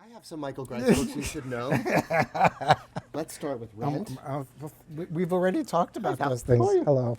I have some Michael Greif books you should know. Let's start with Rent. We've already talked about Hi, those things. how are you? Hello.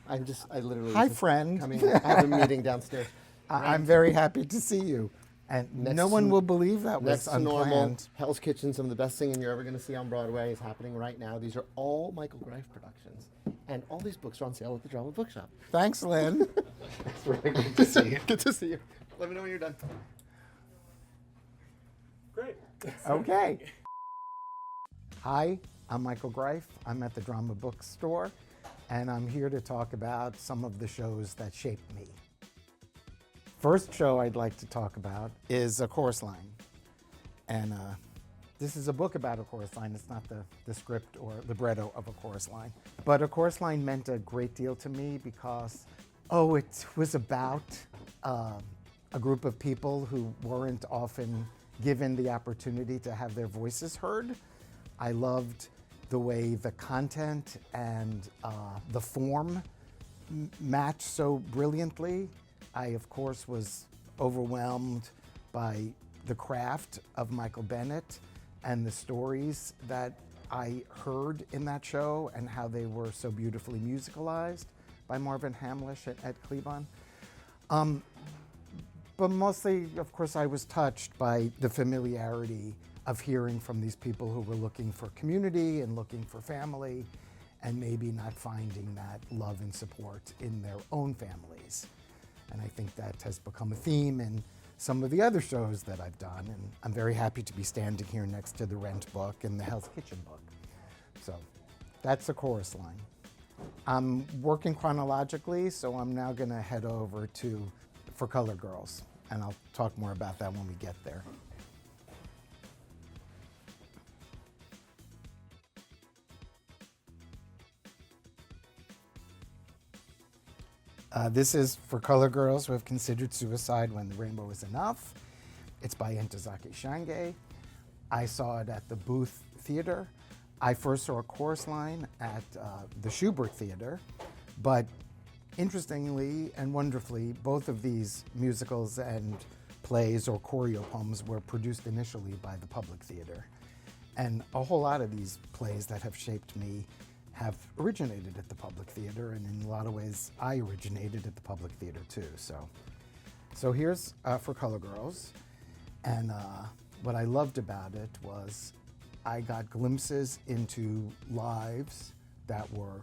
I literally Hi, just friend. coming. I have a meeting downstairs. I'm very happy to see you. And no one will believe that was Next to normal, unplanned. Hell's Kitchen, some of the best singing you're ever going to see on Broadway is happening right now. These are all Michael Greif productions. And all these books are on sale at the Drama Bookshop. Thanks, Lynn. It's really good to see you. Good to see you. Let me know when you're done. Great. Okay. Hi, I'm Michael Greif. I'm at the Drama Bookstore, and I'm here to talk about some of the shows that shaped me. First show I'd like to talk about is A Chorus Line. And this is a book about a chorus line. It's not the script or libretto of a chorus line. But A Chorus Line meant a great deal to me because, it was about a group of people who weren't often given the opportunity to have their voices heard. I loved the way the content and the form matched so brilliantly. I, of course, was overwhelmed by the craft of Michael Bennett and the stories that I heard in that show and how they were so beautifully musicalized by Marvin Hamlisch at Cleavon. But mostly, of course, I was touched by the familiarity of hearing from these people who were looking for community and looking for family and maybe not finding that love and support in their own families. And I think that has become a theme in some of the other shows that I've done. And I'm very happy to be standing here next to the Rent book and the Hell's Kitchen book. So that's A Chorus Line. I'm working chronologically, so I'm now going to head over to For Color Girls. And I'll talk more about that when we get there. This is For Color Girls Who Have Considered Suicide When the Rainbow Is Enough. It's by Ntozake Shange. I saw it at the Booth Theatre. I first saw A Chorus Line at the Shubert Theatre, but interestingly and wonderfully, both of these musicals and plays or choreo poems were produced initially by the Public Theatre. And a whole lot of these plays that have shaped me have originated at the Public Theatre, and in a lot of ways, I originated at the Public Theatre too. So here's For Color Girls, and what I loved about it was I got glimpses into lives that were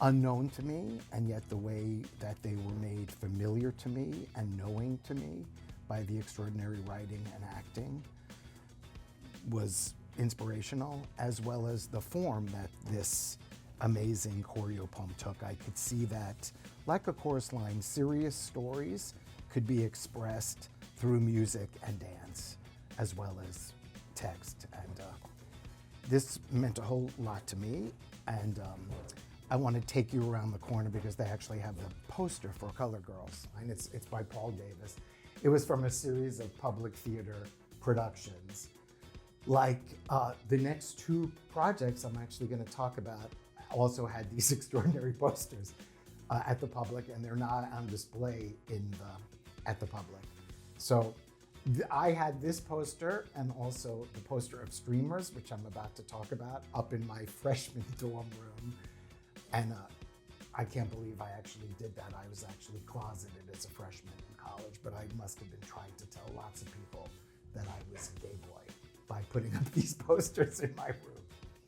unknown to me, and yet the way that they were made familiar to me and knowing to me by the extraordinary writing and acting was inspirational, as well as the form that this amazing choreo poem took. I could see that, like A Chorus Line, serious stories could be expressed through music and dance, as well as text. And this meant a whole lot to me. And I want to take you around the corner because they actually have the poster for Color Girls, and it's by Paul Davis. It was from a series of Public Theatre productions. Like the next two projects I'm actually going to talk about also had these extraordinary posters at the Public, and they're not on display at the Public. So I had this poster and also the poster of Streamers, which I'm about to talk about, up in my freshman dorm room. And I can't believe I actually did that. I was actually closeted as a freshman in college, but I must have been trying to tell lots of people that I was a gay boy by putting up these posters in my room.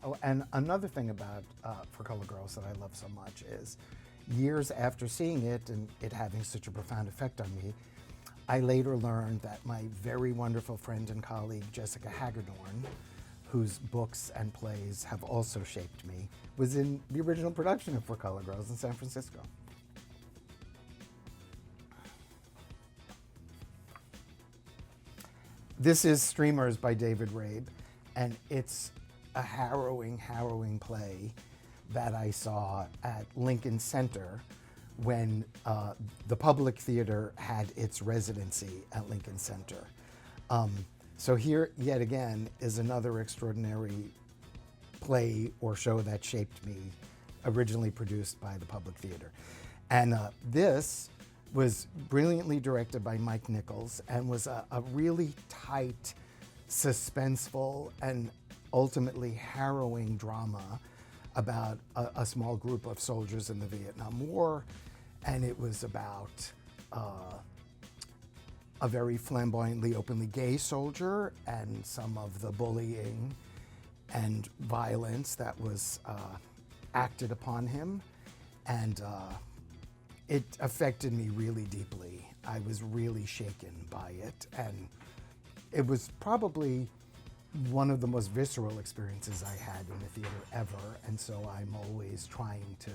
Oh, and another thing about For Color Girls that I love so much is years after seeing it and it having such a profound effect on me, I later learned that my very wonderful friend and colleague, Jessica Hagedorn, whose books and plays have also shaped me, was in the original production of For Color Girls in San Francisco. This is Streamers by David Rabe, and it's a harrowing, harrowing play that I saw at Lincoln Center when the Public Theatre had its residency at Lincoln Center. So here, yet again, is another extraordinary play or show that shaped me, originally produced by the Public Theatre. And this was brilliantly directed by Mike Nichols and was a really tight suspenseful and ultimately harrowing drama about a small group of soldiers in the Vietnam War. And it was about a very flamboyantly, openly gay soldier and some of the bullying and violence that was acted upon him. And it affected me really deeply. I was really shaken by it. And it was probably one of the most visceral experiences I had in the theater ever. And so I'm always trying to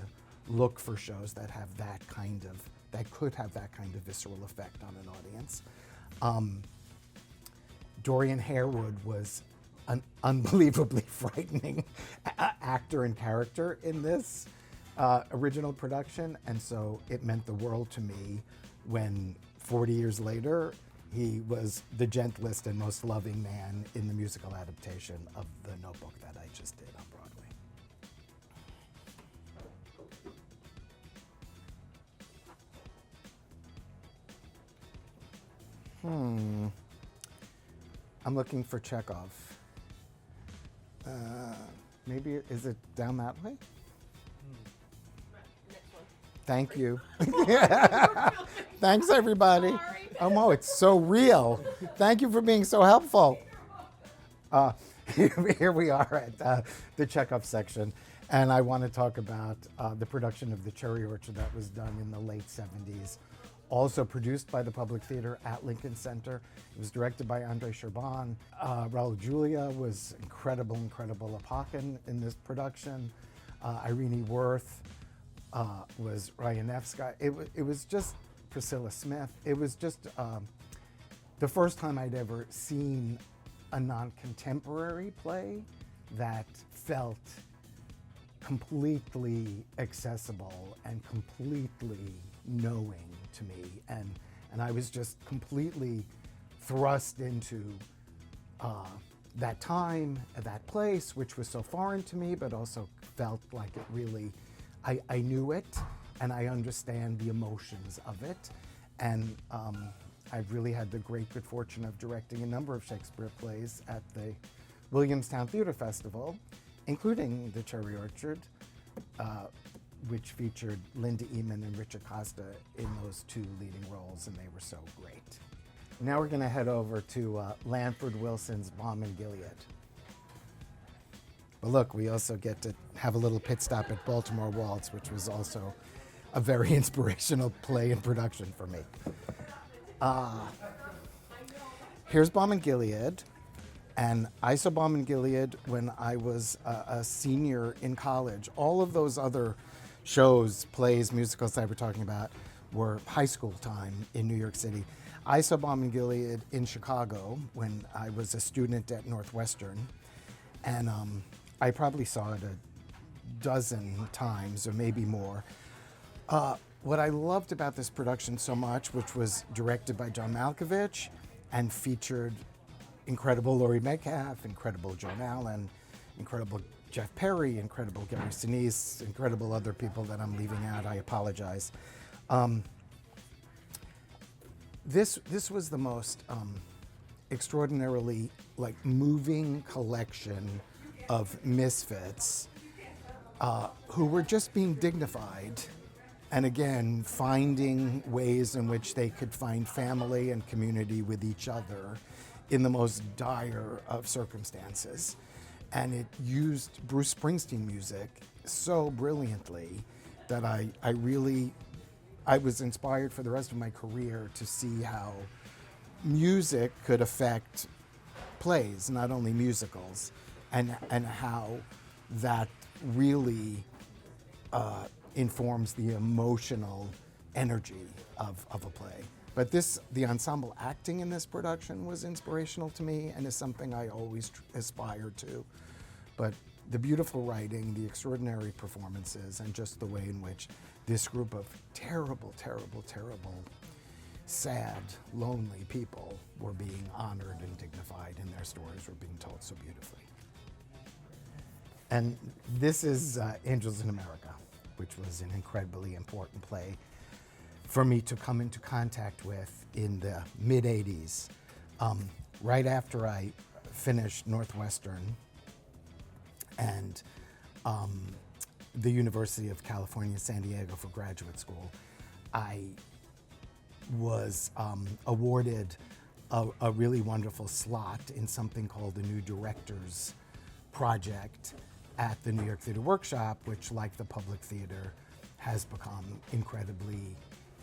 look for shows that have that could have that kind of visceral effect on an audience. Dorian Harewood was an unbelievably frightening actor and character in this original production, and so it meant the world to me when 40 years later he was the gentlest and most loving man in the musical adaptation of The Notebook that I just did on Broadway. I'm looking for Chekhov. Maybe, is it down that way? Next one. Thank you. Thanks, everybody. Sorry. Oh, Mo, it's so real. Thank you for being so helpful. Here we are at the Chekhov section, and I want to talk about the production of The Cherry Orchard that was done in the late 70s. Also produced by the Public Theater at Lincoln Center. It was directed by Andrei Sherban. Raul Julia was incredible Apokin in this production. Irene Worth was Ryan F's guy. It was just Priscilla Smith. It was just the first time I'd ever seen a non-contemporary play that felt completely accessible and completely knowing to me, and I was just completely thrust into that time, that place, which was so foreign to me, but also felt like it really, I knew it, and I understand the emotions of it, and I've really had the great good fortune of directing a number of Shakespeare plays at the Williamstown Theatre Festival, including The Cherry Orchard, which featured Linda Eman and Richard Costa in those two leading roles, and they were so great. Now we're going to head over to Lanford Wilson's Balm and Gilead. But look, we also get to have a little pit stop at Baltimore Waltz, which was also a very inspirational play and production for me. Here's Balm and Gilead, and I saw Balm and Gilead when I was a senior in college. All of those other shows, plays, musicals that we're talking about were high school time in New York City. I saw Balm and Gilead in Chicago when I was a student at Northwestern, and I probably saw it a dozen times or maybe more. What I loved about this production so much, which was directed by John Malkovich and featured incredible Laurie Metcalf, incredible Joan Allen, incredible Jeff Perry, incredible Gary Sinise, incredible other people that I'm leaving out, I apologize. This was the most extraordinarily moving collection of misfits who were just being dignified, and again finding ways in which they could find family and community with each other in the most dire of circumstances. And it used Bruce Springsteen music so brilliantly that I was inspired for the rest of my career to see how music could affect plays, not only musicals, and how that really informs the emotional energy of a play. But the ensemble acting in this production was inspirational to me and is something I always aspire to. But the beautiful writing, the extraordinary performances, and just the way in which this group of terrible, sad, lonely people were being honored and dignified, and their stories were being told so beautifully. And this is Angels in America, which was an incredibly important play for me to come into contact with in the mid-'80s, right after I finished Northwestern and the University of California, San Diego for graduate school, I was awarded a really wonderful slot in something called the New Directors Project at the New York Theatre Workshop, which, like the Public Theater, has become incredibly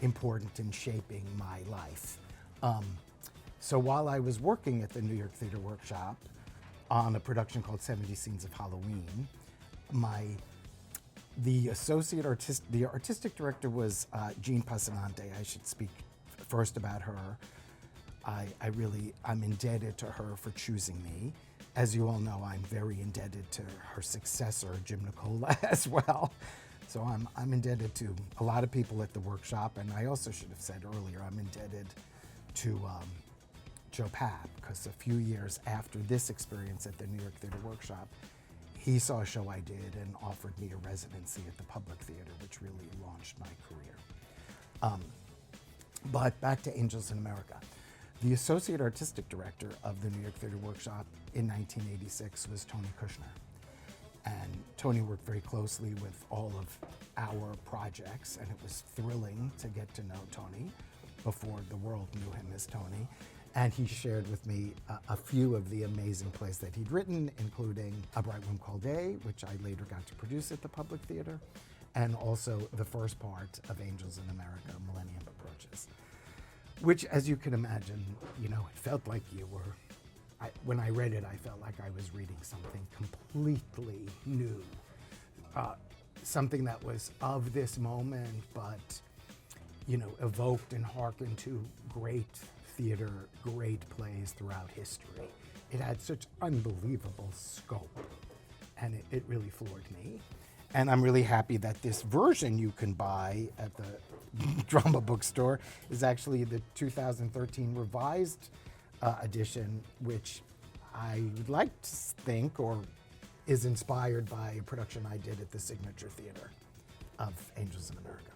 important in shaping my life. So while I was working at the New York Theatre Workshop on a production called 70 Scenes of Halloween, the artistic director was Jean Passanante. I should speak first about her. I'm indebted to her for choosing me. As you all know, I'm very indebted to her successor, Jim Nicola, as well. So I'm indebted to a lot of people at the workshop, and I also should have said earlier, I'm indebted to Joe Papp, because a few years after this experience at the New York Theatre Workshop, he saw a show I did and offered me a residency at the Public Theater, which really launched my career. But back to Angels in America. The associate artistic director of the New York Theatre Workshop in 1986 was Tony Kushner. And Tony worked very closely with all of our projects, and it was thrilling to get to know Tony before the world knew him as Tony. And he shared with me a few of the amazing plays that he'd written, including A Bright Room Called Day, which I later got to produce at the Public Theater, and also the first part of Angels in America, Millennium Approaches, which, as you can imagine, it felt like when I read it, I felt like I was reading something completely new, something that was of this moment, but, evoked and hearkened to great theater, great plays throughout history. It had such unbelievable scope, and it really floored me. And I'm really happy that this version you can buy at the drama bookstore is actually the 2013 revised edition, which I would like to think or is inspired by a production I did at the Signature Theater of Angels in America.